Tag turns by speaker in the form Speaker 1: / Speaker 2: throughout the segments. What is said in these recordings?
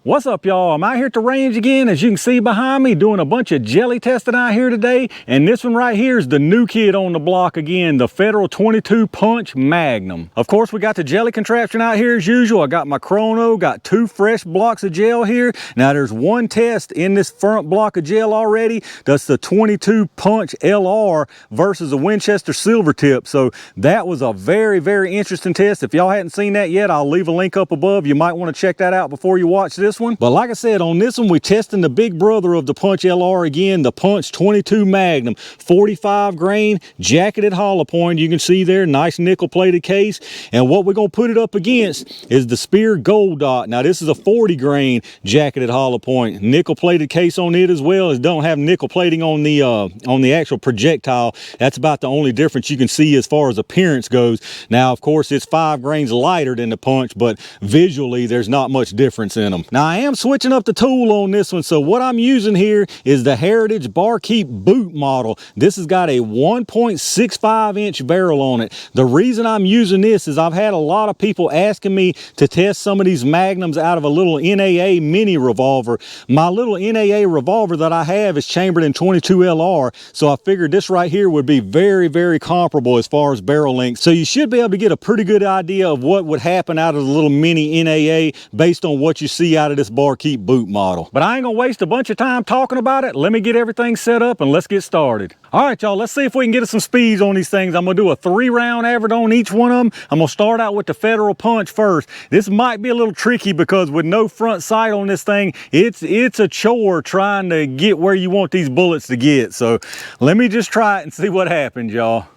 Speaker 1: What's up, y'all? I'm out here at the range again, as you can see behind me, doing a bunch of jelly testing out here today. And this one right here is the new kid on the block again, the Federal 22 Punch Magnum. Of course, we got the jelly contraption out here as usual. I got my chrono, got 2 fresh blocks of gel here. Now there's one test in this front block of gel already. That's the 22 Punch LR versus a Winchester Silver Tip. So that was a very, very interesting test. If y'all hadn't seen that yet, I'll leave a link up above. You might want to check that out before you watch this one. But like I said, on this one, we're testing the big brother of the Punch LR again, the Punch 22 Magnum, 45 grain, jacketed hollow point. You can see there, nice nickel plated case. And what we're going to put it up against is the Speer Gold Dot. Now this is a 40 grain jacketed hollow point, nickel plated case on it as well. It don't have nickel plating on the actual projectile. That's about the only difference you can see as far as appearance goes. Now, of course, it's 5 grains lighter than the Punch, but visually there's not much difference in them. Now I am switching up the tool on this one, so what I'm using here is the Heritage Barkeep Boot model. This has got a 1.65 inch barrel on it. The reason I'm using this is I've had a lot of people asking me to test some of these Magnums out of a little NAA mini revolver. My little NAA revolver that I have is chambered in 22 LR, so I figured this right here would be very, very comparable as far as barrel length. So you should be able to get a pretty good idea of what would happen out of the little mini NAA based on what you see out of this Barkeep Boot model. But I ain't gonna waste a bunch of time talking about it. Let me get everything set up and let's get started. All right, y'all, let's see if we can get us some speeds on these things. I'm gonna do a 3-round average on each one of them. I'm gonna start out with the Federal Punch first. This might be a little tricky because with no front sight on this thing, it's a chore trying to get where you want these bullets to get. So let me just try it and see what happens, y'all.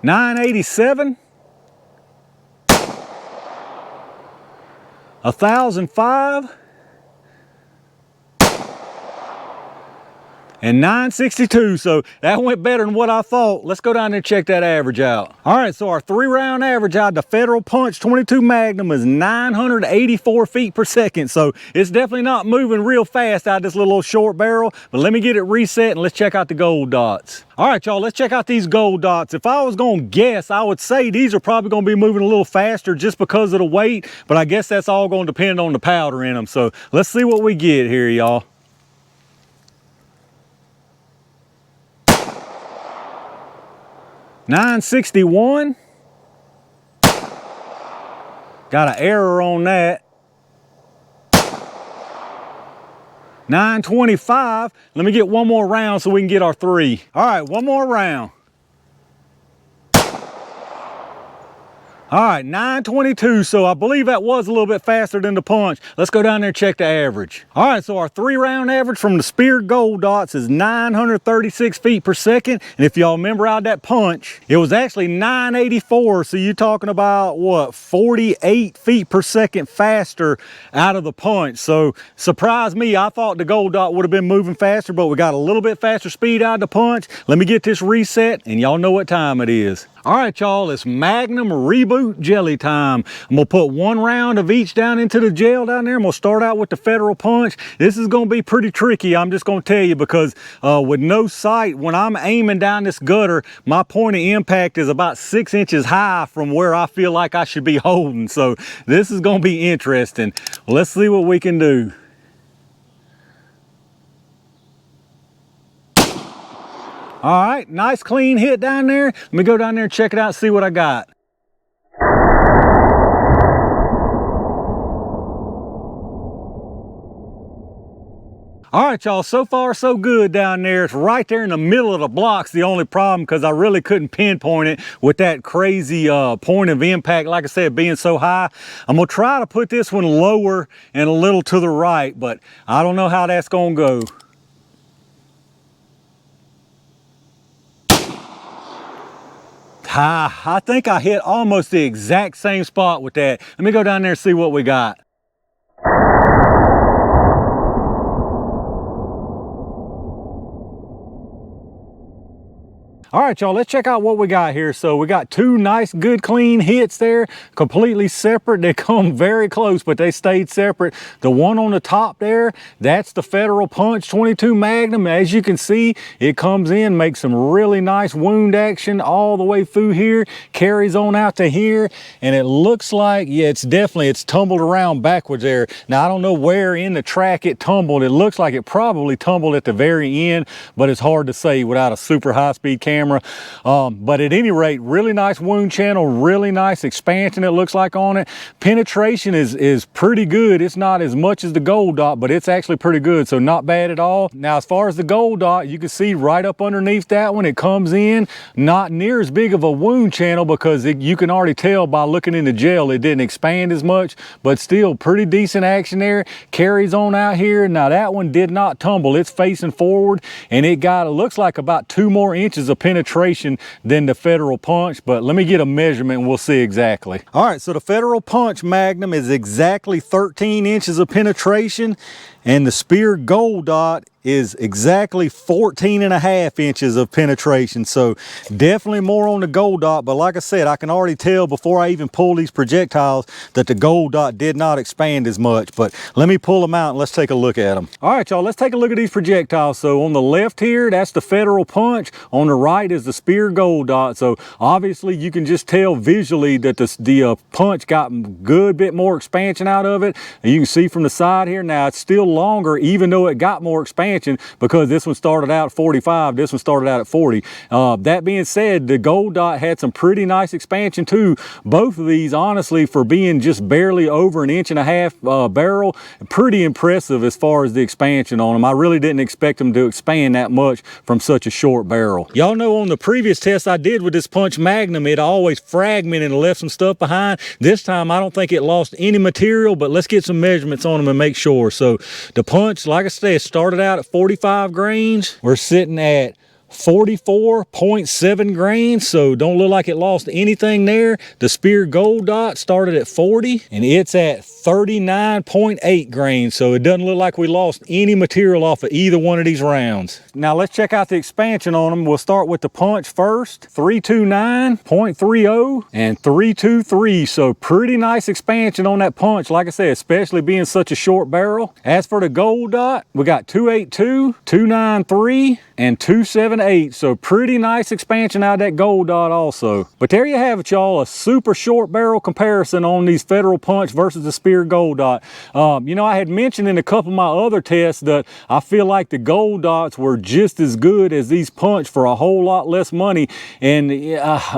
Speaker 1: .987, 1005, and 962. So that went better than what I thought. Let's go down there and check that average out. All right, so our 3-round average out of the Federal Punch 22 Magnum is 984 feet per second. So it's definitely not moving real fast out of this little short barrel, but let me get it reset and let's check out the gold dots. All right, y'all, let's check out these gold dots. If I was gonna guess, I would say these are probably gonna be moving a little faster just because of the weight, but I guess that's all gonna depend on the powder in them. So let's see what we get here, y'all. .961, got an error on that. 925, let me get one more round so we can get our 3. All right, one more round. All right, 922, so I believe that was a little bit faster than the Punch. Let's go down there and check the average. All right, so our 3-round average from the Speer Gold Dots is 936 feet per second. And if y'all remember out that Punch, it was actually 984. So you're talking about, what, 48 feet per second faster out of the Punch. So surprised me, I thought the Gold Dot would have been moving faster, but we got a little bit faster speed out of the Punch. Let me get this reset and y'all know what time it is. All right, y'all, it's Magnum Reboot Jelly time. I'm gonna put 1 round of each down into the gel down there. I'm gonna start out with the Federal Punch. This is gonna be pretty tricky, I'm just gonna tell you, because with no sight, when I'm aiming down this gutter, my point of impact is about 6 inches high from where I feel like I should be holding. So this is gonna be interesting. Let's see what we can do. All right, nice clean hit down there. Let me go down there and check it out and see what I got. All right, y'all, so far so good down there. It's right there in the middle of the blocks. The only problem, because I really couldn't pinpoint it with that crazy point of impact, like I said, being so high. I'm gonna try to put this one lower and a little to the right, but I don't know how that's gonna go. I think I hit almost the exact same spot with that. Let me go down there and see what we got. All right, y'all, let's check out what we got here. So we got two nice, good, clean hits there, completely separate. They come very close, but they stayed separate. The one on the top there, that's the Federal Punch 22 Magnum. As you can see, it comes in, makes some really nice wound action all the way through here, carries on out to here, and it looks like, yeah, it's tumbled around backwards there. Now, I don't know where in the track it tumbled. It looks like it probably tumbled at the very end, but it's hard to say without a super high-speed camera. But at any rate, really nice wound channel, really nice expansion it looks like on it. Penetration is pretty good. It's not as much as the Gold Dot, but it's actually pretty good, so not bad at all. Now, as far as the Gold Dot, you can see right up underneath that one, it comes in not near as big of a wound channel because you can already tell by looking in the gel it didn't expand as much, but still pretty decent action there. Carries on out here. Now, that one did not tumble. It's facing forward, and it looks like about 2 more inches of penetration than the Federal Punch, but let me get a measurement and we'll see exactly. All right, so the Federal Punch Magnum is exactly 13 inches of penetration, and the Speer Gold Dot is exactly 14.5 inches of penetration. So definitely more on the Gold Dot, but like I said, I can already tell before I even pull these projectiles that the Gold Dot did not expand as much. But let me pull them out and let's take a look at them. All right, y'all, let's take a look at these projectiles. So on the left here, that's the Federal Punch. On the right is the Speer Gold Dot. So obviously you can just tell visually that the punch got a good bit more expansion out of it. And you can see from the side here, now it's still longer even though it got more expansion, because this one started out at 45, this one started out at 40. That being said, the Gold Dot had some pretty nice expansion too. Both of these, honestly, for being just barely over 1.5 inch barrel, pretty impressive as far as the expansion on them. I really didn't expect them to expand that much from such a short barrel. Y'all know on the previous test I did with this Punch Magnum, it always fragmented and left some stuff behind. This time I don't think it lost any material, but let's get some measurements on them and make sure. So the Punch, like I said, started out at 45 grains. We're sitting at 44.7 grains, so don't look like it lost anything there. The Speer Gold Dot started at 40 and it's at 39.8 grains, so it doesn't look like we lost any material off of either one of these rounds. Now let's check out the expansion on them. We'll start with the Punch first. 329.30 and 323, so pretty nice expansion on that Punch, like I said, especially being such a short barrel. As for the Gold Dot, we got 282, 293 and 278, so pretty nice expansion out of that Gold Dot also. But there you have it, y'all, a super short barrel comparison on these Federal Punch versus the Speer Gold Dot. You know, I had mentioned in a couple of my other tests that I feel like the Gold Dots were just as good as these Punch for a whole lot less money, and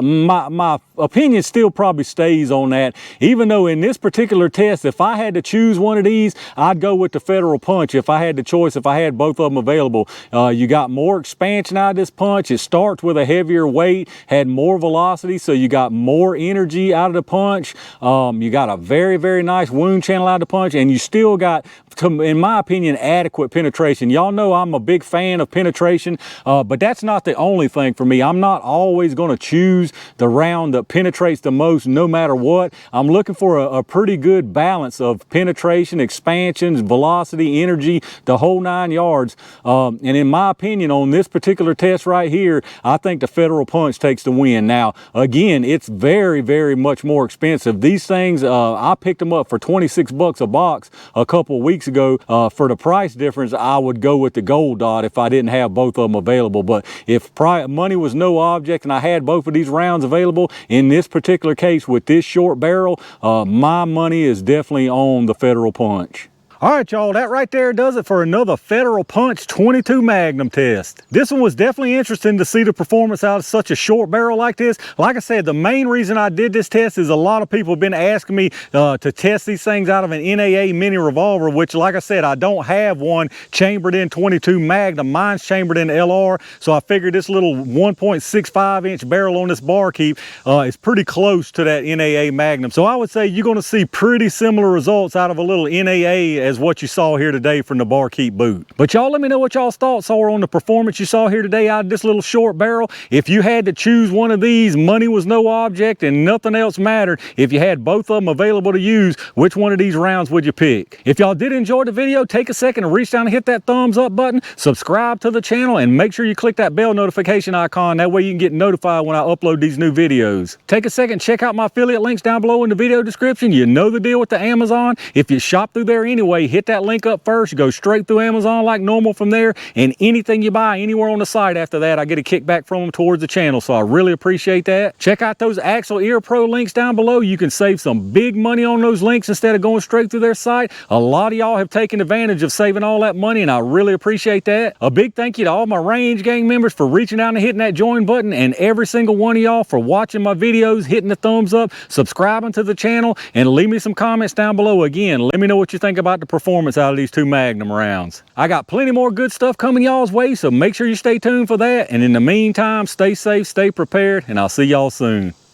Speaker 1: my opinion still probably stays on that, even though in this particular test, if I had to choose one of these, I'd go with the Federal Punch if I had the choice, if I had both of them available. You got more expansion out of this Punch. It starts with a heavier weight, had more velocity, so you got more energy out of the Punch. You got a very, very nice wound channel out of the Punch, and you still got, in my opinion, adequate penetration. Y'all know I'm a big fan of penetration, but that's not the only thing for me. I'm not always going to choose the round that penetrates the most no matter what. I'm looking for a pretty good balance of penetration, expansions, velocity, energy, the whole 9 yards. And in my opinion, on this particular test right here, I think the Federal Punch takes the win. Now, again, it's very, very much more expensive. These things, I picked them up for 26 bucks a box a couple of weeks ago. For the price difference, I would go with the Gold Dot if I didn't have both of them available. But if money was no object and I had both of these rounds available, in this particular case with this short barrel, my money is definitely on the Federal Punch. All right, y'all, that right there does it for another Federal Punch 22 Magnum test. This one was definitely interesting to see the performance out of such a short barrel like this. Like I said, the main reason I did this test is a lot of people have been asking me to test these things out of an NAA mini revolver, which, like I said, I don't have one chambered in 22 Magnum. Mine's chambered in LR, so I figured this little 1.65 inch barrel on this Barkeep is pretty close to that NAA Magnum. So I would say you're going to see pretty similar results out of a little NAA as what you saw here today from the Barkeep Boot. But y'all let me know what y'all's thoughts are on the performance you saw here today out of this little short barrel. If you had to choose one of these, money was no object and nothing else mattered. If you had both of them available to use, which one of these rounds would you pick? If y'all did enjoy the video, take a second and reach down and hit that thumbs up button, subscribe to the channel, and make sure you click that bell notification icon. That way you can get notified when I upload these new videos. Take a second, check out my affiliate links down below in the video description. You know the deal with the Amazon. If you shop through there anyway, hit that link up first, go straight through Amazon like normal from there, and anything you buy anywhere on the site after that, I get a kickback from them towards the channel, so I really appreciate that. Check out those Axle Ear Pro links down below. You can save some big money on those links instead of going straight through their site. A lot of y'all have taken advantage of saving all that money, and I really appreciate that. A big thank you to all my Range Gang members for reaching out and hitting that join button, and every single one of y'all for watching my videos, hitting the thumbs up, subscribing to the channel, and leave me some comments down below. Again, let me know what you think about the performance out of these two Magnum rounds. I got plenty more good stuff coming y'all's way, so make sure you stay tuned for that. And in the meantime, stay safe, stay prepared, and I'll see y'all soon.